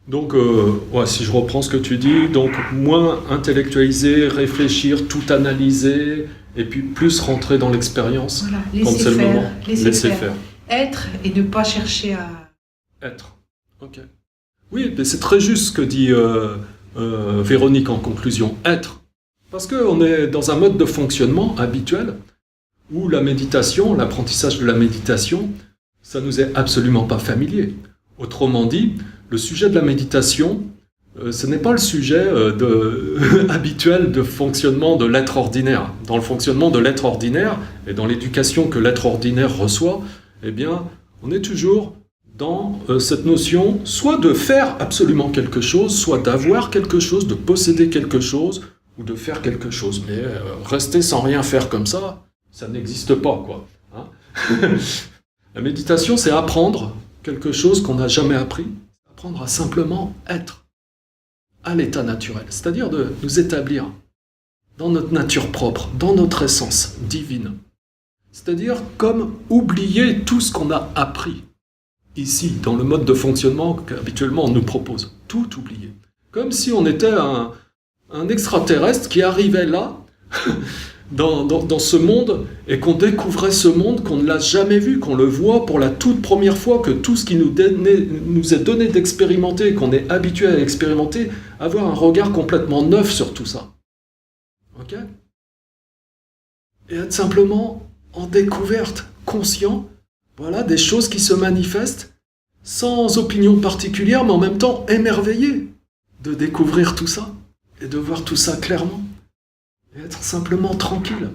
Donc, ouais, si je reprends ce que tu dis, donc moins intellectualiser, réfléchir, tout analyser, et puis plus rentrer dans l'expérience Voilà, quand laisser c'est le faire, moment. laisser faire. Faire. Être et ne pas chercher à... Être. Ok. Oui, mais c'est très juste ce que dit Véronique en conclusion. Être. Parce qu'on est dans un mode de fonctionnement habituel où la méditation, l'apprentissage de la méditation, ça nous est absolument pas familier. Autrement dit, le sujet de la méditation, ce n'est pas le sujet habituel de fonctionnement de l'être ordinaire. Dans le fonctionnement de l'être ordinaire et dans l'éducation que l'être ordinaire reçoit, eh bien, on est toujours dans cette notion soit de faire absolument quelque chose, soit d'avoir quelque chose, de posséder quelque chose, ou de faire quelque chose. Mais rester sans rien faire comme ça n'existe pas, quoi. Hein. La méditation, c'est apprendre quelque chose qu'on n'a jamais appris, apprendre à simplement être à l'état naturel, c'est-à-dire de nous établir dans notre nature propre, dans notre essence divine. C'est-à-dire comme oublier tout ce qu'on a appris ici, dans le mode de fonctionnement qu'habituellement on nous propose. Tout oublier. Comme si on était un extraterrestre qui arrivait là, dans ce monde, et qu'on découvrait ce monde, qu'on ne l'a jamais vu, qu'on le voit pour la toute première fois, que tout ce qui nous est donné d'expérimenter, qu'on est habitué à expérimenter, avoir un regard complètement neuf sur tout ça. Ok ? Et être simplement en découverte, conscient, voilà, des choses qui se manifestent, sans opinion particulière, mais en même temps émerveillé de découvrir tout ça, et de voir tout ça clairement. Et être simplement tranquille.